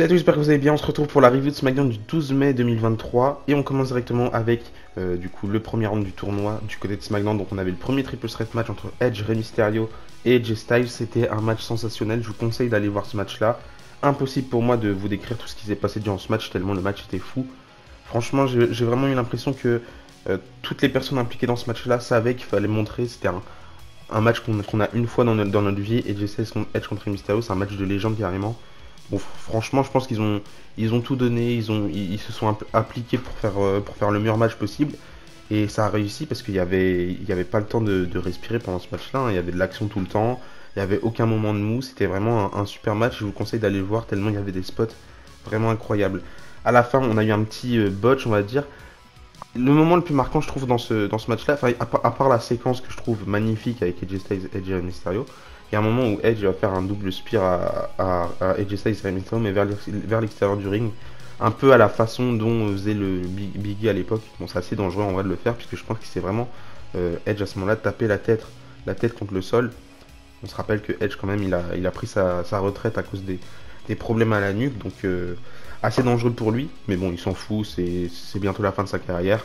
Salut à tous, j'espère que vous allez bien. On se retrouve pour la review de SmackDown du 12 mai 2023 et on commence directement avec du coup le premier round du tournoi du côté de SmackDown. Donc on avait le premier triple threat match entre Edge, Rey Mysterio et AJ Styles. C'était un match sensationnel. Je vous conseille d'aller voir ce match-là. Impossible pour moi de vous décrire tout ce qui s'est passé durant ce match tellement le match était fou. Franchement, j'ai vraiment eu l'impression que toutes les personnes impliquées dans ce match-là savaient qu'il fallait montrer. C'était un match qu'on a une fois dans notre vie. AJ Styles contre Edge contre Rey Mysterio, c'est un match de légende carrément. Bon, franchement, je pense qu'ils ont tout donné, ils se sont appliqués pour faire le meilleur match possible. Et ça a réussi parce qu'il y avait pas le temps de respirer pendant ce match-là, hein. Il y avait de l'action tout le temps, il n'y avait aucun moment de mou. C'était vraiment un super match. Je vous conseille d'aller le voir tellement il y avait des spots vraiment incroyables. À la fin, on a eu un petit botch, on va dire. Le moment le plus marquant, je trouve, dans ce match-là, à part la séquence que je trouve magnifique avec AJ Styles et Rey Mysterio, il y a un moment où Edge va faire un double spear à AJ Styles et Rey Mysterio, mais vers l'extérieur du ring, un peu à la façon dont faisait le Biggie à l'époque. Bon, c'est assez dangereux en vrai de le faire, puisque je pense que c'est vraiment Edge à ce moment-là taper la tête contre le sol. On se rappelle que Edge, quand même, il a pris sa retraite à cause des problèmes à la nuque, donc assez dangereux pour lui, mais bon, il s'en fout, c'est bientôt la fin de sa carrière.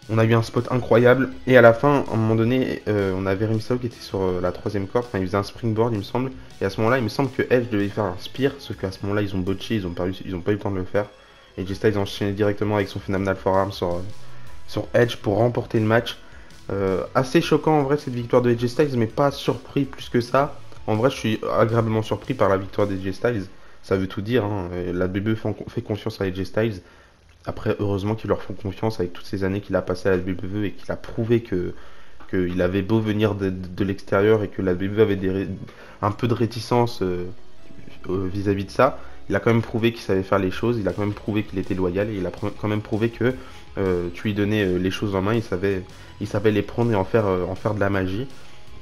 On a eu un spot incroyable, et à la fin, à un moment donné, on avait Rey Mysterio qui était sur la troisième corde, enfin il faisait un springboard il me semble, et à ce moment-là, il me semble que Edge devait faire un spear, sauf qu'à ce moment-là, ils ont botché, ils ont pas eu le temps de le faire, et AJ Styles a enchaîné directement avec son Phenomenal Forearm sur Edge pour remporter le match. Assez choquant en vrai cette victoire de AJ Styles, mais pas surpris plus que ça. En vrai, je suis agréablement surpris par la victoire d'AJ Styles. Ça veut tout dire, hein. La WWE fait confiance à AJ Styles. Après, heureusement qu'ils leur font confiance avec toutes ces années qu'il a passées à la WWE et qu'il a prouvé qu'il avait beau venir de l'extérieur et que la WWE avait un peu de réticence vis-à-vis de ça. Il a quand même prouvé qu'il savait faire les choses, il a quand même prouvé qu'il était loyal et il a quand même prouvé que tu lui donnais les choses en main, il savait les prendre et en faire de la magie.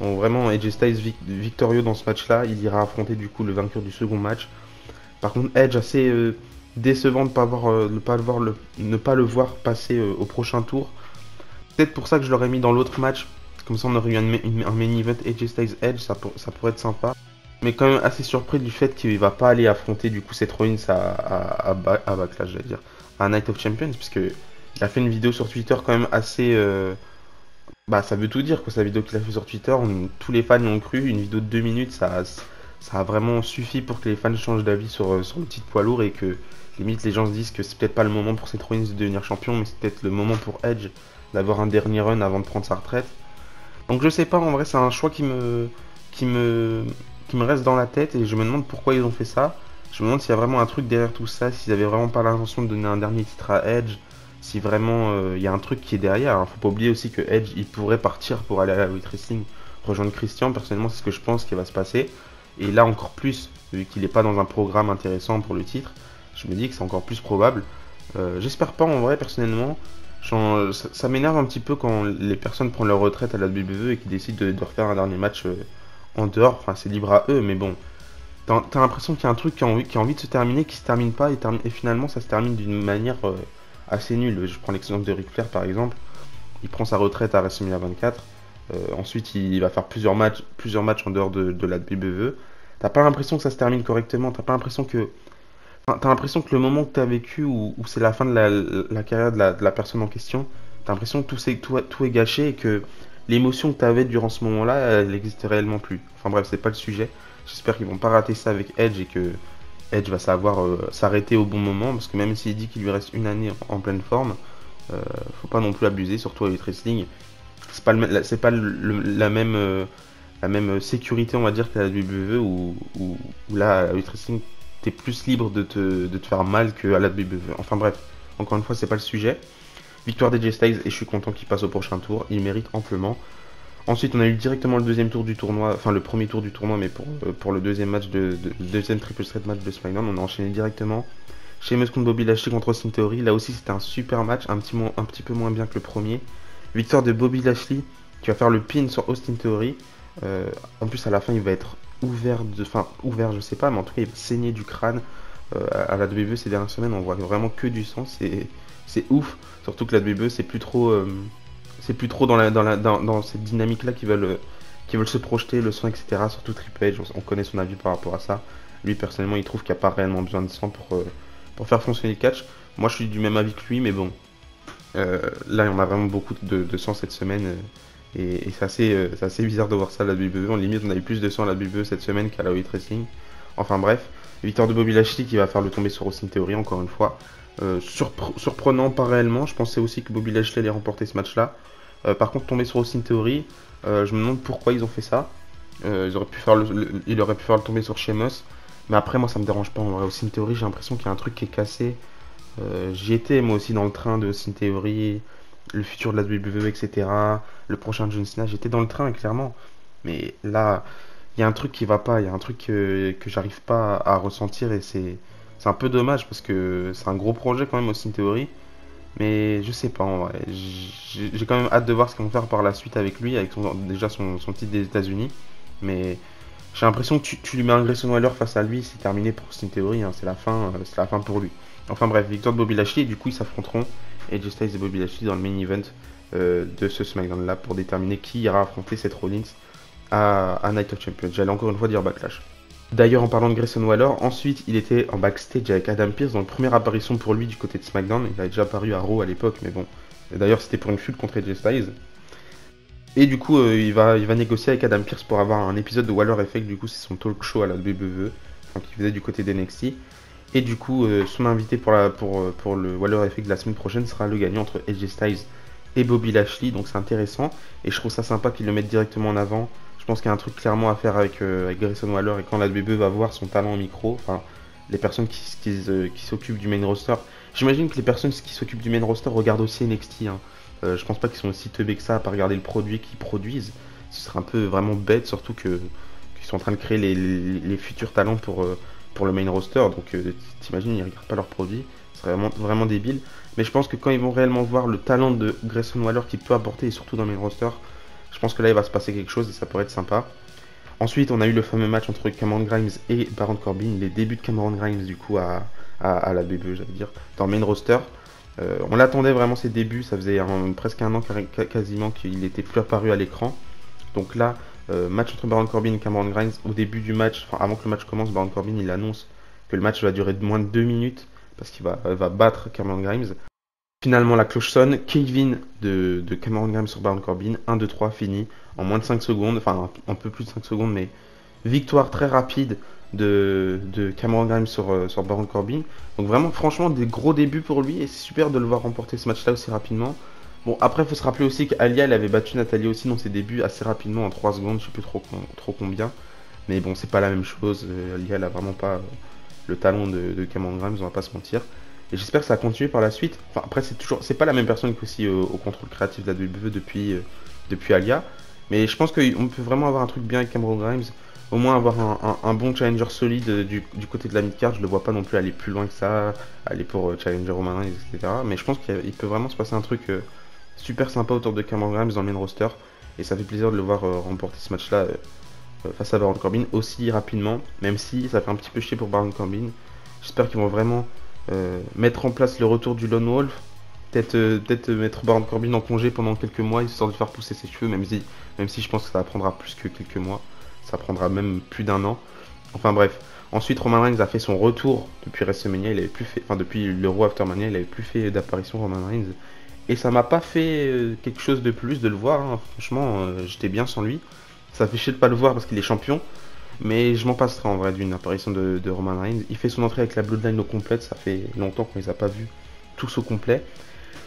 Donc vraiment, AJ Styles victorieux dans ce match-là, il ira affronter du coup le vainqueur du second match. Par contre, Edge assez décevant de ne pas le voir passer au prochain tour. Peut-être pour ça que je l'aurais mis dans l'autre match. Comme ça, on aurait eu un main event AJ Styles Edge, ça pourrait être sympa. Mais quand même assez surpris du fait qu'il va pas aller affronter du coup Seth Rollins à Backlash, j'allais dire, à Night of Champions, puisque il a fait une vidéo sur Twitter quand même assez. Bah, ça veut tout dire quoi, sa vidéo qu'il a fait sur Twitter. Tous les fans y ont cru. Une vidéo de 2 minutes, ça a vraiment suffi pour que les fans changent d'avis sur le titre poids lourd et que limite les gens se disent que c'est peut-être pas le moment pour Seth Rollins de devenir champion, mais c'est peut-être le moment pour Edge d'avoir un dernier run avant de prendre sa retraite. Donc je sais pas, en vrai c'est un choix qui me, qui me reste dans la tête et je me demande pourquoi ils ont fait ça. Je me demande s'il y a vraiment un truc derrière tout ça, s'ils avaient vraiment pas l'intention de donner un dernier titre à Edge, si vraiment il y a un truc qui est derrière. Hein. Faut pas oublier aussi que Edge il pourrait partir pour aller à la Elite Wrestling, rejoindre Christian. Personnellement c'est ce que je pense qui va se passer. Et là encore plus, vu qu'il n'est pas dans un programme intéressant pour le titre, je me dis que c'est encore plus probable. J'espère pas en vrai personnellement. Ça m'énerve un petit peu quand les personnes prennent leur retraite à la WWE et qui décident de refaire un dernier match en dehors. Enfin c'est libre à eux, mais bon. T'as l'impression qu'il y a un truc qui a envie de se terminer, qui se termine pas, et finalement ça se termine d'une manière assez nulle. Je prends l'exemple de Ric Flair par exemple. Il prend sa retraite à WrestleMania 24. Ensuite, il va faire plusieurs matchs en dehors de la WWE. T'as pas l'impression que ça se termine correctement. T'as pas l'impression que, enfin, t'as l'impression que le moment que t'as vécu, où c'est la fin de la carrière de la personne en question, t'as l'impression que tout est gâché et que l'émotion que t'avais durant ce moment-là, elle n'existe réellement plus. Enfin bref, c'est pas le sujet. J'espère qu'ils vont pas rater ça avec Edge et que Edge va savoir s'arrêter au bon moment, parce que même s'il dit qu'il lui reste une année en pleine forme, faut pas non plus abuser, surtout avec Wrestling. C'est pas la même sécurité on va dire que la WWE où là à Elite Wrestling t'es plus libre de te faire mal qu'à la WWE. Enfin bref, encore une fois c'est pas le sujet. Victoire des Styles et je suis content qu'il passe au prochain tour, il mérite amplement. Ensuite on a eu directement le deuxième tour du tournoi, enfin le premier tour du tournoi mais pour le deuxième match le deuxième triple threat match de SmackDown, on a enchaîné directement. Sheamus contre Bobby Lashley contre Austin Theory, là aussi c'était un super match, un petit peu moins bien que le premier. Victoire de Bobby Lashley qui va faire le pin sur Austin Theory. En plus à la fin il va être ouvert je sais pas, mais en tout cas il va saigner du crâne. À la WWE ces dernières semaines on voit vraiment que du sang, c'est ouf. Surtout que la WWE c'est plus trop dans cette dynamique là qui veulent se projeter, le sang etc. Surtout Triple H, on connaît son avis par rapport à ça. Lui, personnellement, il trouve qu'il n'y a pas réellement besoin de sang pour faire fonctionner le catch. Moi, je suis du même avis que lui, mais bon, là, on a vraiment beaucoup de sang cette semaine. Et c'est assez bizarre de voir ça à la WWE. En limite, on a eu plus de sang à la WWE cette semaine qu'à la Elite Wrestling. Enfin bref, victoire de Bobby Lashley qui va faire le tomber sur Austin Theory encore une fois. Surprenant, pas réellement. Je pensais aussi que Bobby Lashley allait remporter ce match-là. Par contre, tomber sur Austin Theory, je me demande pourquoi ils ont fait ça. Ils auraient pu faire il aurait pu faire le tomber sur Sheamus. Mais après, moi, ça me dérange pas. En vrai, Austin Theory, j'ai l'impression qu'il y a un truc qui est cassé. J'y étais moi aussi dans le train de Austin Theory, le futur de la WWE, etc. Le prochain John Cena, j'étais dans le train, clairement. Mais là, il y a un truc qui va pas, il y a un truc que j'arrive pas à ressentir et c'est un peu dommage parce que c'est un gros projet quand même Austin Theory. Mais je sais pas, en vrai. J'ai quand même hâte de voir ce qu'ils vont faire par la suite avec lui, avec déjà son titre des États-Unis. Mais j'ai l'impression que tu lui mets un Grayson Waller face à lui, c'est terminé pour Austin Theory, hein, c'est la fin pour lui. Enfin bref, victoire de Bobby Lashley, et du coup ils s'affronteront AJ Styles et Bobby Lashley dans le main event de ce SmackDown là pour déterminer qui ira affronter Seth Rollins à Night of Champions. J'allais encore une fois dire Backlash. D'ailleurs, en parlant de Grayson Waller, ensuite il était en backstage avec Adam Pearce dans la première apparition pour lui du côté de SmackDown. Il avait déjà apparu à Raw à l'époque, mais bon. D'ailleurs, c'était pour une feud contre AJ Styles. Et du coup, il va négocier avec Adam Pearce pour avoir un épisode de Waller Effect. Du coup, c'est son talk show à la WWE, enfin, qu'il faisait du côté d'NXT. Et du coup, son invité pour le Waller Effect de la semaine prochaine sera le gagnant entre AJ Styles et Bobby Lashley. Donc c'est intéressant. Et je trouve ça sympa qu'ils le mettent directement en avant. Je pense qu'il y a un truc clairement à faire avec Grayson Waller. Et quand la WWE va voir son talent au micro, enfin, les personnes qui s'occupent du main roster, j'imagine que les personnes qui s'occupent du main roster regardent aussi NXT. Hein. Je pense pas qu'ils sont aussi teubés que ça à pas regarder le produit qu'ils produisent. Ce serait un peu vraiment bête, surtout qu'ils sont en train de créer les futurs talents pour le main roster. Donc t'imagines, ils regardent pas leurs produits. Ce serait vraiment, vraiment débile. Mais je pense que quand ils vont réellement voir le talent de Grayson Waller qu'il peut apporter, et surtout dans le main roster, je pense que là il va se passer quelque chose et ça pourrait être sympa. Ensuite, on a eu le fameux match entre Cameron Grimes et Baron Corbin, les débuts de Cameron Grimes du coup à la WWE, j'allais dire, dans le main roster. On l'attendait vraiment ses débuts, ça faisait presque un an quasiment qu'il n'était plus apparu à l'écran. Donc là, match entre Baron Corbin et Cameron Grimes, au début du match, enfin avant que le match commence, Baron Corbin il annonce que le match va durer de moins de 2 minutes parce qu'il va battre Cameron Grimes. Finalement, la cloche sonne, Kevin de Cameron Grimes sur Baron Corbin, 1, 2, 3, fini, en moins de 5 secondes, enfin un peu plus de 5 secondes, mais victoire très rapide de Cameron Grimes sur Baron Corbin. Donc vraiment, franchement, des gros débuts pour lui, et c'est super de le voir remporter ce match-là aussi rapidement. Bon, après, il faut se rappeler aussi qu'Alia, elle avait battu Natalia aussi dans ses débuts assez rapidement, en 3 secondes, je sais plus trop combien. Mais bon, c'est pas la même chose, Alia, elle a vraiment pas le talent de Cameron Grimes, on va pas se mentir. Et j'espère que ça va continuer par la suite. Enfin, après, c'est pas la même personne qu'aussi au contrôle créatif de la WWE depuis Alia. Mais je pense qu'on peut vraiment avoir un truc bien avec Cameron Grimes. Au moins avoir un bon challenger solide du côté de la mid-card. Je le vois pas non plus aller plus loin que ça, aller pour challenger Roman Reigns, etc. Mais je pense qu'il peut vraiment se passer un truc super sympa autour de Cameron Grimes dans le main roster. Et ça fait plaisir de le voir remporter ce match-là face à Baron Corbin aussi rapidement. Même si ça fait un petit peu chier pour Baron Corbin. J'espère qu'ils vont vraiment mettre en place le retour du Lone Wolf. Peut-être mettre Baron Corbin en congé pendant quelques mois, histoire de faire pousser ses cheveux, même si je pense que ça prendra plus que quelques mois. Ça prendra même plus d'un an. Enfin bref. Ensuite, Roman Reigns a fait son retour depuis WrestleMania. Il avait plus fait, enfin depuis l'Euro Aftermania, il avait plus fait d'apparition Roman Reigns. Et ça m'a pas fait quelque chose de plus de le voir. Hein. Franchement, j'étais bien sans lui. Ça fait chier de pas le voir parce qu'il est champion. Mais je m'en passerai en vrai d'une apparition de Roman Reigns. Il fait son entrée avec la Bloodline au complète. Ça fait longtemps qu'on les a pas vus tous au complet.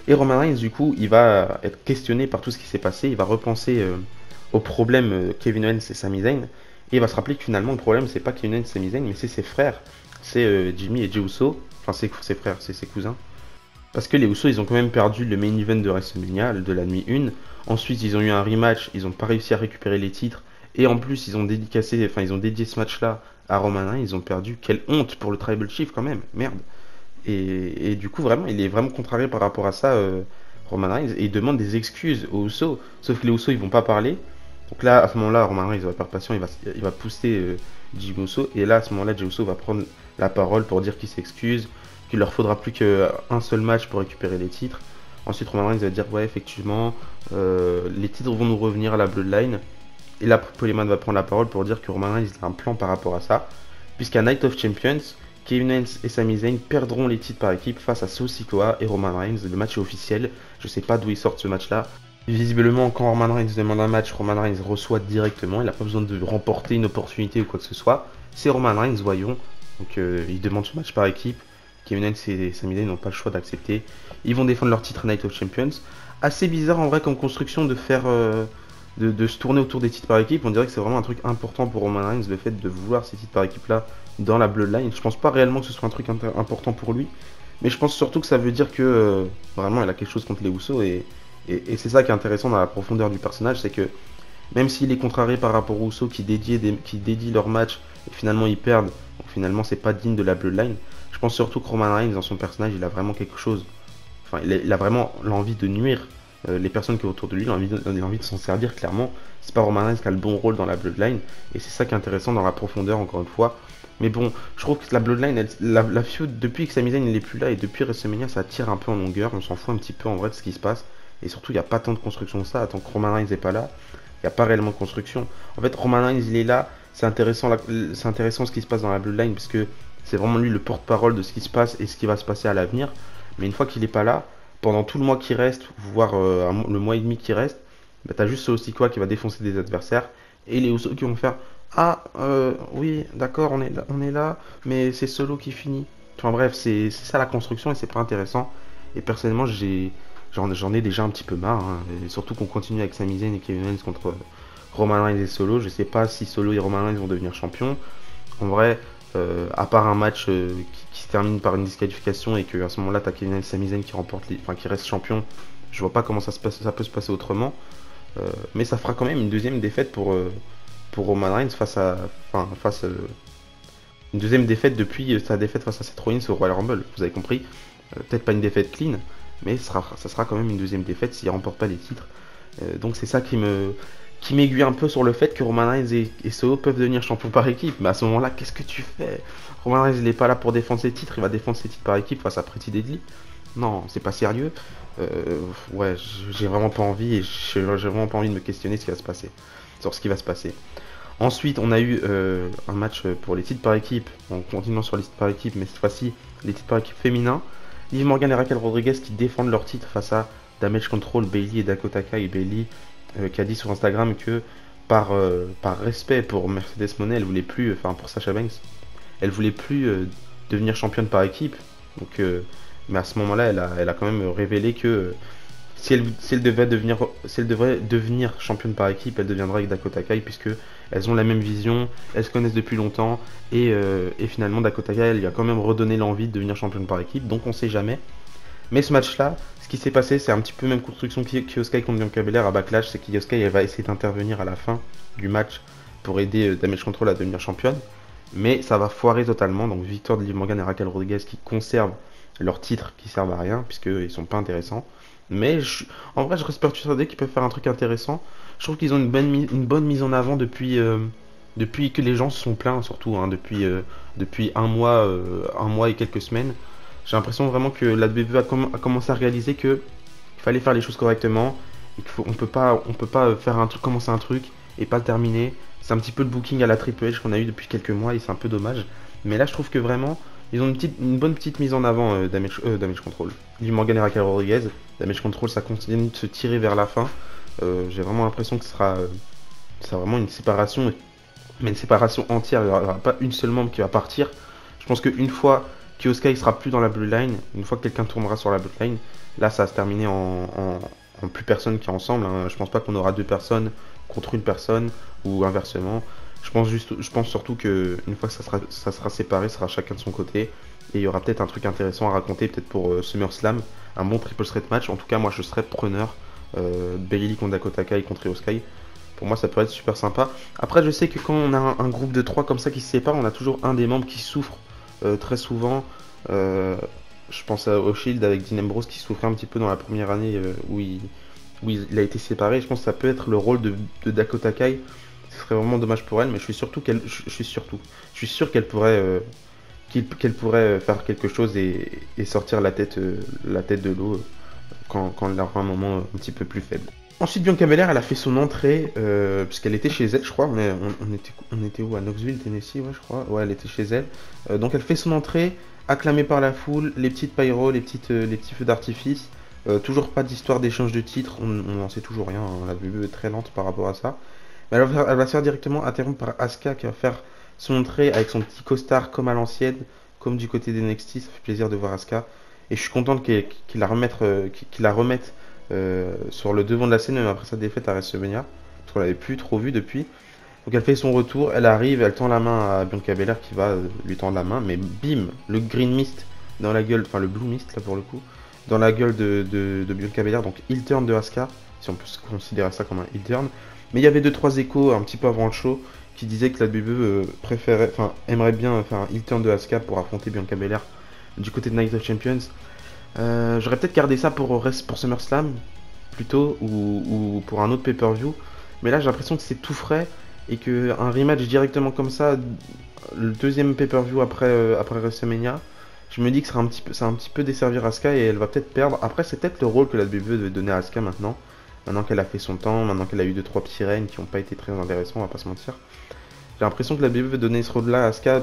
Et Roman Reigns, du coup, il va être questionné par tout ce qui s'est passé. Il va repenser au problème Kevin Owens et Sami Zayn. Et il va se rappeler que finalement, le problème, c'est pas Kevin Owens et Sami Zayn, mais c'est ses frères. C'est Jimmy et Jey Uso. Enfin, c'est ses frères, c'est ses cousins. Parce que les Usos, ils ont quand même perdu le main event de WrestleMania, de la nuit 1. Ensuite, ils ont eu un rematch. Ils n'ont pas réussi à récupérer les titres. Et en plus, ils ont dédié ce match-là à Roman Reigns. Ils ont perdu. Quelle honte pour le Tribal Chief quand même. Merde. Et du coup, vraiment, il est vraiment contrarié par rapport à ça, Roman Reigns. Et il demande des excuses aux Usos. Sauf que les Usos, ils vont pas parler. Donc là, à ce moment-là, Roman Reigns va perdre patient. Il va pousser Jimmy Uso. Et là, à ce moment-là, Jey Uso va prendre la parole pour dire qu'il s'excuse. Qu'il leur faudra plus qu'un seul match pour récupérer les titres. Ensuite, Roman Reigns va dire ouais, effectivement, les titres vont nous revenir à la Bloodline. Et là, Paul Heyman va prendre la parole pour dire que Roman Reigns a un plan par rapport à ça. puisqu'à Night of Champions, Kevin Owens et Sami Zayn perdront les titres par équipe face à Solo Sikoa et Roman Reigns. Le match est officiel, je sais pas d'où ils sortent ce match là. Visiblement, quand Roman Reigns demande un match, Roman Reigns reçoit directement, il n'a pas besoin de remporter une opportunité ou quoi que ce soit. C'est Roman Reigns, voyons, donc il demande ce match par équipe. Kevin Owens et Sami Zayn n'ont pas le choix d'accepter. Ils vont défendre leur titre Night of Champions. Assez bizarre en vrai comme construction de faire de se tourner autour des titres par équipe. On dirait que c'est vraiment un truc important pour Roman Reigns, le fait de vouloir ces titres par équipe là dans la Bloodline. Je pense pas réellement que ce soit un truc important pour lui, mais je pense surtout que ça veut dire que vraiment il a quelque chose contre les Usos et c'est ça qui est intéressant dans la profondeur du personnage, c'est que même s'il est contrarié par rapport aux Usos qui dédient leur match et finalement ils perdent, donc finalement c'est pas digne de la Bloodline. Je pense surtout que Roman Reigns dans son personnage il a vraiment quelque chose, enfin il a vraiment l'envie de nuire les personnes qui sont autour de lui, il a envie de s'en servir clairement. C'est pas Roman Reigns qui a le bon rôle dans la Bloodline et c'est ça qui est intéressant dans la profondeur encore une fois. Mais bon, je trouve que la Bloodline, la feud, depuis que Sami Zayn n'est plus là et depuis WrestleMania, ça tire un peu en longueur. On s'en fout un petit peu en vrai de ce qui se passe. Et surtout, il n'y a pas tant de construction que ça. Tant que Roman Reigns n'est pas là, il n'y a pas réellement de construction. En fait, Roman Reigns, il est là. C'est intéressant ce qui se passe dans la Bloodline parce que c'est vraiment lui le porte-parole de ce qui se passe et ce qui va se passer à l'avenir. Mais une fois qu'il n'est pas là, pendant tout le mois qui reste, voire le mois et demi qui reste, bah, t'as juste Solo Sikoa qui va défoncer des adversaires et les Usos qui vont faire ah oui d'accord on est là mais c'est Solo qui finit. Enfin bref c'est ça la construction et c'est pas intéressant et personnellement j'en ai déjà un petit peu marre hein. Et surtout qu'on continue avec Sami Zayn et Kevin Owens contre Roman Reigns et Solo. Je sais pas si Solo et Roman Reigns vont devenir champions en vrai. À part un match qui se termine par une disqualification et que à ce moment-là t'as Kevin Owens et Sami Zayn qui qui reste champion, je vois pas comment ça peut se passer autrement. Mais ça fera quand même une deuxième défaite pour Roman Reigns une deuxième défaite depuis sa défaite face à Seth Rollins au Royal Rumble. Vous avez compris, peut-être pas une défaite clean, mais ça sera quand même une deuxième défaite s'il remporte pas les titres. Donc c'est ça qui m'aiguille un peu sur le fait que Roman Reigns et Solo peuvent devenir champions par équipe. Mais à ce moment-là, qu'est-ce que tu fais? Roman Reigns il est pas là pour défendre ses titres, il va défendre ses titres par équipe face à Pretty Deadly. Non, c'est pas sérieux. Ouais, j'ai vraiment pas envie et j'ai vraiment pas envie de me questionner sur ce qui va se passer. Ensuite, on a eu un match pour les titres par équipe, en continuant sur les titres par équipe, mais cette fois-ci, les titres par équipe féminins. Liv Morgan et Raquel Rodriguez qui défendent leur titre face à Damage Control, Bayley et Dakota Kai. Et Bayley qui a dit sur Instagram que par respect pour Mercedes Moné, elle voulait plus, enfin pour Sasha Banks, elle voulait plus devenir championne par équipe. Donc, mais à ce moment-là, elle a quand même révélé que si elle devait devenir championne par équipe, elle deviendra avec Dakota Kai puisque elles ont la même vision, elles se connaissent depuis longtemps et finalement Dakota Kai elle lui a quand même redonné l'envie de devenir championne par équipe, donc on sait jamais. Mais ce match-là, ce qui s'est passé, c'est un petit peu même construction qu'Io Sky contre Bianca Belair à Backlash, c'est qu'Io Sky elle va essayer d'intervenir à la fin du match pour aider Damage Control à devenir championne, mais ça va foirer totalement. Donc victoire de Liv Morgan et Raquel Rodriguez qui conservent leurs titres qui servent à rien puisqu'ils sont pas intéressants. Mais en vrai, je reste persuadé qu'ils peuvent faire un truc intéressant. Je trouve qu'ils ont une bonne mise en avant depuis que les gens se sont plaints, surtout hein, depuis un mois et quelques semaines. J'ai l'impression vraiment que la WWE a commencé à réaliser que il fallait faire les choses correctement et qu'on peut pas faire commencer un truc et pas le terminer. C'est un petit peu le booking à la Triple H qu'on a eu depuis quelques mois et c'est un peu dommage. Mais là, je trouve que vraiment ils ont une bonne petite mise en avant Damage Control. Liv Morgan et Raquel Rodriguez. Damage Control, ça continue de se tirer vers la fin. J'ai vraiment l'impression que ce sera vraiment une séparation, mais une séparation entière. Il n'y aura pas une seule membre qui va partir. Je pense qu'une fois qu'Io Sky sera plus dans la Bloodline, une fois que quelqu'un tournera sur la Bloodline, là ça va se terminer en plus personne qui est ensemble. Hein. Je pense pas qu'on aura deux personnes contre une personne ou inversement. Je pense surtout que une fois que ça sera séparé, ça sera chacun de son côté et il y aura peut-être un truc intéressant à raconter, peut-être pour SummerSlam, un bon triple threat match. En tout cas, moi je serais preneur. Bayley contre Dakota Kai contre Io Sky. Pour moi, ça peut être super sympa. Après, je sais que quand on a un groupe de 3 comme ça qui se sépare, on a toujours un des membres qui souffre très souvent. Je pense au Shield avec Dean Ambrose qui souffrait un petit peu dans la première année où il a été séparé. Je pense que ça peut être le rôle de Dakota Kai. Ce serait vraiment dommage pour elle, mais je suis sûr qu'elle pourrait faire quelque chose et sortir la tête de l'eau quand elle aura un moment un petit peu plus faible. Ensuite, Bianca Belair, elle a fait son entrée, puisqu'elle était chez elle, je crois. On était où? À Knoxville, Tennessee, ouais, je crois. Ouais, elle était chez elle. Donc, elle fait son entrée, acclamée par la foule, les petites pyros, les petits feux d'artifice. Toujours pas d'histoire d'échange de titres, on n'en sait toujours rien, hein. La WWE est très lente par rapport à ça. Mais elle va se faire directement interrompre par Asuka qui va faire son entrée avec son petit costard comme à l'ancienne, comme du côté d'NXT. Ça fait plaisir de voir Asuka. Et je suis content qu'il la remette sur le devant de la scène, même après sa défaite à WrestleMania. Parce qu'on l'avait plus trop vu depuis. Donc elle fait son retour, elle arrive, elle tend la main à Bianca Belair qui va lui tendre la main. Mais bim, le Green Mist dans la gueule, enfin le Blue Mist là pour le coup, dans la gueule de Bianca Belair. Donc heel turn de Asuka, si on peut considérer ça comme un heel turn. Mais il y avait 2-3 échos un petit peu avant le show qui disaient que la WWE aimerait bien faire un heel turn de Asuka pour affronter Bianca Belair du côté de Night of Champions. J'aurais peut-être gardé ça pour SummerSlam plutôt ou pour un autre pay-per-view. Mais là j'ai l'impression que c'est tout frais et qu'un rematch directement comme ça, le deuxième pay-per-view après WrestleMania, je me dis que ça va un petit peu desservir Asuka et elle va peut-être perdre. Après c'est peut-être le rôle que la WWE devait donner à Asuka maintenant. Maintenant qu'elle a fait son temps, maintenant qu'elle a eu 2-3 petits règnes qui n'ont pas été très intéressants, on va pas se mentir. J'ai l'impression que la WWE veut donner ce rôle-là à Asuka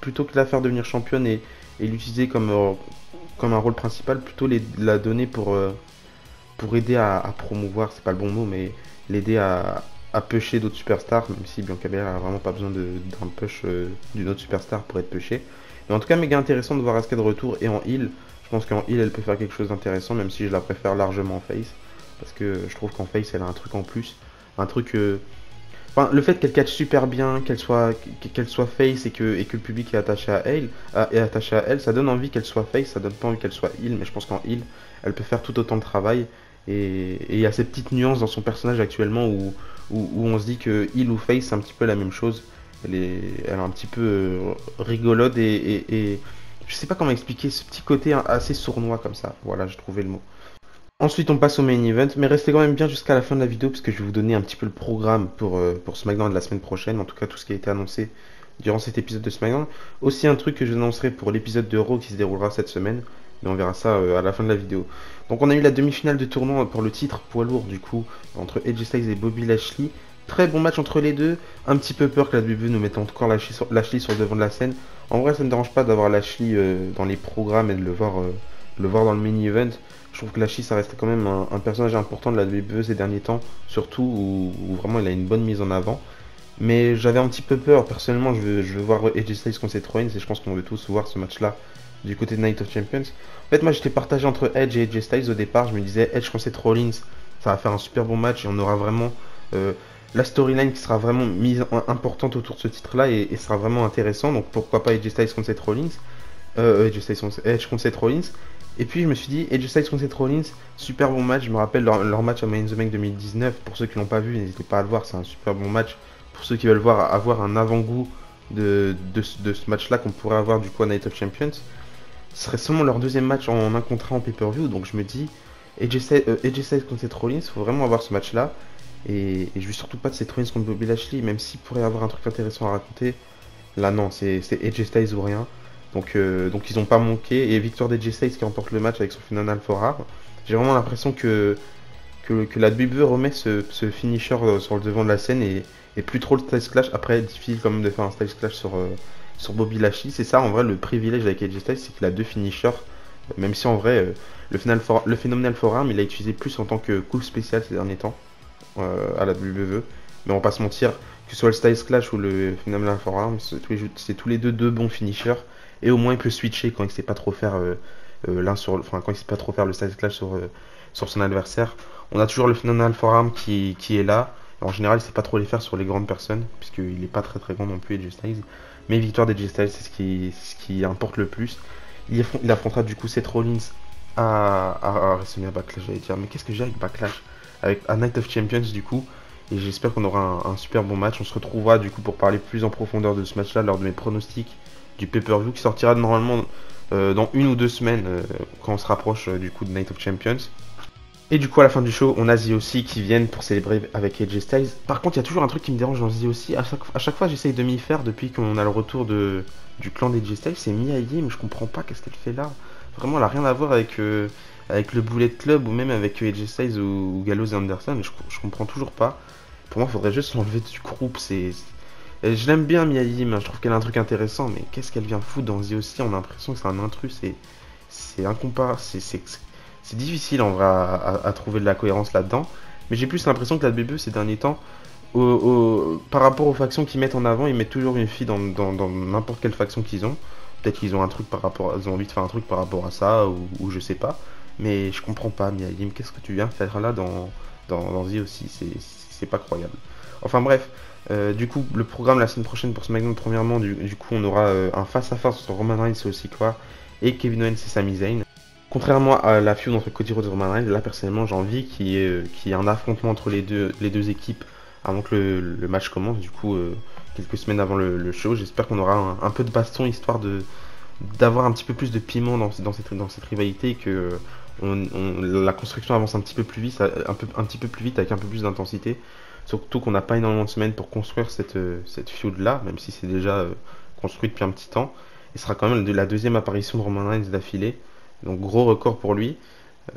plutôt que la faire devenir championne et l'utiliser comme un rôle principal, plutôt la donner pour aider à promouvoir, c'est pas le bon mot, mais l'aider à pusher d'autres superstars, même si Bianca Belair a vraiment pas besoin d'un push d'une autre superstar pour être pushée. Mais en tout cas, méga intéressant de voir Asuka de retour et en heal. Je pense qu'en heal, elle peut faire quelque chose d'intéressant, même si je la préfère largement en face. Parce que je trouve qu'en face, elle a un truc en plus. Un truc. Enfin, le fait qu'elle catch super bien, qu'elle soit face et que le public est attaché à elle, ça donne envie qu'elle soit face, ça donne pas envie qu'elle soit heal, mais je pense qu'en heal, elle peut faire tout autant de travail. Et il y a cette petite nuance dans son personnage actuellement où on se dit que heal ou face, c'est un petit peu la même chose. Elle est un petit peu rigolote et je sais pas comment expliquer ce petit côté assez sournois comme ça. Voilà, j'ai trouvé le mot. Ensuite, on passe au main event, mais restez quand même bien jusqu'à la fin de la vidéo parce que je vais vous donner un petit peu le programme pour SmackDown de la semaine prochaine, en tout cas tout ce qui a été annoncé durant cet épisode de SmackDown. Aussi un truc que je annoncerai pour l'épisode de Raw qui se déroulera cette semaine, mais on verra ça à la fin de la vidéo. Donc on a eu la demi-finale de tournoi pour le titre poids lourd du coup, entre AJ Styles et Bobby Lashley. Très bon match entre les deux, un petit peu peur que la WWE nous mette encore Lashley sur le devant de la scène. En vrai ça ne me dérange pas d'avoir Lashley dans les programmes et de le voir dans le main event. Je trouve que Lashley ça reste quand même un personnage important de la WWE ces derniers temps, surtout où vraiment il a une bonne mise en avant. Mais j'avais un petit peu peur, personnellement je veux voir AJ Styles contre Seth Rollins et je pense qu'on veut tous voir ce match là du côté de Night of Champions. En fait moi j'étais partagé entre Edge et AJ Styles au départ, je me disais Edge contre Seth Rollins ça va faire un super bon match et on aura vraiment la storyline qui sera vraiment importante autour de ce titre là et sera vraiment intéressant, donc pourquoi pas AJ Styles contre Seth Rollins, Edge contre Seth Rollins. Et puis je me suis dit, AJ Styles contre Seth Rollins, super bon match. Je me rappelle leur match à Money in the Bank 2019. Pour ceux qui l'ont pas vu, n'hésitez pas à le voir, c'est un super bon match. Pour ceux qui veulent avoir un avant-goût de ce match-là qu'on pourrait avoir du coup à Night of Champions, ce serait seulement leur deuxième match en un contre un en pay-per-view. Donc je me dis, AJ Styles contre Seth Rollins, il faut vraiment avoir ce match-là. Et je veux surtout pas de Seth Rollins contre Bobby Lashley, même s'il pourrait y avoir un truc intéressant à raconter. Là non, c'est AJ Styles ou rien. Donc ils n'ont pas manqué. Et victoire d'AJ Styles qui remporte le match avec son Phenomenal Forearm. J'ai vraiment l'impression que la WWE remet ce finisher sur le devant de la scène et plus trop le Styles Clash. Après, difficile quand même de faire un Styles Clash sur Bobby Lashley. C'est ça en vrai le privilège avec AJ Styles, c'est qu'il a deux finishers. Même si en vrai, le Phenomenal Forearm, il l'a utilisé plus en tant que coup spécial ces derniers temps à la WWE. Mais on va pas se mentir, que ce soit le Styles Clash ou le Phenomenal Forearm, c'est tous les deux bons finishers. Et au moins il peut switcher quand il sait pas trop faire quand il sait pas trop faire le Styles Clash sur son adversaire. On a toujours le Phenomenal Forearm qui est là. En général, il sait pas trop les faire sur les grandes personnes, puisqu'il est pas très très grand non plus, AJ Styles. Mais victoire d'AJ Styles, c'est ce qui importe le plus. Il affrontera du coup Seth Rollins à WrestleMania Backlash, j'allais dire. Mais qu'est-ce que j'ai avec Backlash? À Night of Champions du coup. Et j'espère qu'on aura un super bon match. On se retrouvera du coup pour parler plus en profondeur de ce match-là lors de mes pronostics du pay-per-view qui sortira normalement dans 1 ou 2 semaines quand on se rapproche du coup de Night of Champions. Et du coup à la fin du show on a ZOC qui viennent pour célébrer avec AJ Styles. Par contre il y a toujours un truc qui me dérange dans ZOC. À chaque fois j'essaye de m'y faire depuis qu'on a le retour du clan d'AJ Styles. C'est Mia Yim, mais je comprends pas qu'est-ce qu'elle fait là. Vraiment elle a rien à voir avec le Bullet Club ou même avec AJ Styles ou Gallows et Anderson. Je comprends toujours pas. Pour moi, il faudrait juste l'enlever du groupe. Je l'aime bien, Mia Yim, hein, je trouve qu'elle a un truc intéressant, mais qu'est-ce qu'elle vient foutre dans The aussi? On a l'impression que c'est un intrus, c'est incomparable, c'est difficile en vrai à trouver de la cohérence là-dedans. Mais j'ai plus l'impression que la WWE ces derniers temps, par rapport aux factions qu'ils mettent en avant, ils mettent toujours une fille dans n'importe quelle faction qu'ils ont. Peut-être qu'ils ont un truc par rapport, ils ont envie de faire un truc par rapport à ça, ou je sais pas. Mais je comprends pas, Mia Yim, qu'est-ce que tu viens faire là dans The aussi? C'est pas croyable. Enfin bref, du coup, le programme la semaine prochaine pour SmackDown, premièrement, du coup, on aura un face-à-face entre Roman Reigns et Sikoa et Kevin Owens et Sami Zayn. Contrairement à la feud entre Cody Rhodes et Roman Reigns, là personnellement j'ai envie qu'il y ait un affrontement entre les deux équipes avant que le match commence, du coup quelques semaines avant le show. J'espère qu'on aura un peu de baston histoire d'avoir un petit peu plus de piment dans cette rivalité et que la construction avance un petit peu plus vite, un petit peu plus vite avec un peu plus d'intensité. Surtout qu'on n'a pas énormément de semaines pour construire cette feud là, même si c'est déjà construit depuis un petit temps. Et ce sera quand même la deuxième apparition de Roman Reigns d'affilée. Donc gros record pour lui.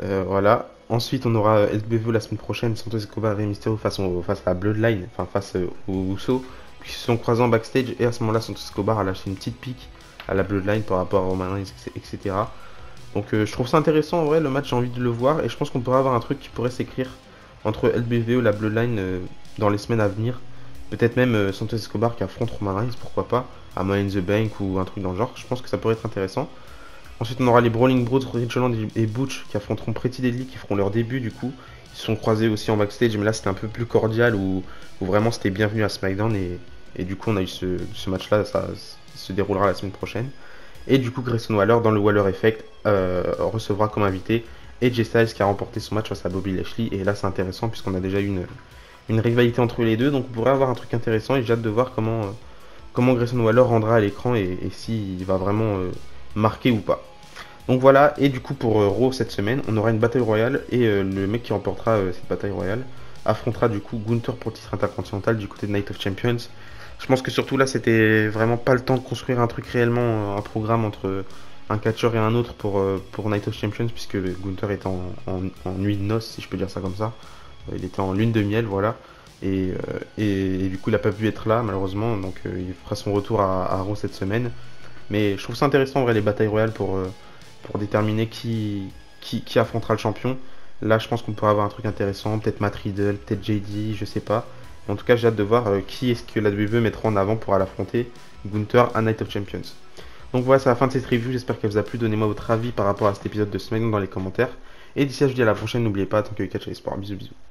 Voilà. Ensuite on aura SBV la semaine prochaine, Santos Escobar et Rey Mysterio face à la Bloodline, enfin face aux Usos, qui se sont croisés en backstage et à ce moment-là Santos Escobar a lâché une petite pique à la Bloodline par rapport à Roman Reigns, etc. Donc je trouve ça intéressant en vrai, le match j'ai envie de le voir et je pense qu'on pourrait avoir un truc qui pourrait s'écrire entre LBVO et la Bloodline dans les semaines à venir. Peut-être même Santos Escobar qui affronte Roman Reigns, pourquoi pas, à Money in the Bank ou un truc dans le genre. Je pense que ça pourrait être intéressant. Ensuite, on aura les Brawling Bros, Rich Holland et Butch qui affronteront Pretty Deadly, qui feront leur début du coup. Ils se sont croisés aussi en backstage, mais là c'était un peu plus cordial où vraiment c'était bienvenu à SmackDown et du coup on a eu ce match-là, ça se déroulera la semaine prochaine. Et du coup, Grayson Waller dans le Waller Effect recevra comme invité AJ Styles qui a remporté son match face à Bobby Lashley. Et là c'est intéressant puisqu'on a déjà eu une rivalité entre les deux, donc on pourrait avoir un truc intéressant et j'ai hâte de voir comment Grayson Waller rendra à l'écran et s'il va vraiment marquer ou pas. Donc voilà, et du coup pour Raw cette semaine, on aura une bataille royale et le mec qui remportera cette bataille royale affrontera du coup Gunther pour le titre intercontinental du côté de Night of Champions. Je pense que surtout là c'était vraiment pas le temps de construire un truc réellement, un programme entre un catcheur et un autre pour Night of Champions puisque Gunther est en nuit de noces si je peux dire ça comme ça. Il était en lune de miel, voilà. Et du coup il a pas pu être là malheureusement, donc il fera son retour à Raw cette semaine. Mais je trouve ça intéressant en vrai les batailles royales pour déterminer qui affrontera le champion. Là, je pense qu'on pourrait avoir un truc intéressant. Peut-être Matt Riddle, peut-être JD, je sais pas. En tout cas, j'ai hâte de voir qui est-ce que la WWE mettra en avant pour aller affronter Gunther à Night of Champions. Donc voilà, c'est la fin de cette review. J'espère qu'elle vous a plu. Donnez-moi votre avis par rapport à cet épisode de SmackDown dans les commentaires. Et d'ici là, je vous dis à la prochaine. N'oubliez pas, tant que catch les sports. Bisous, bisous.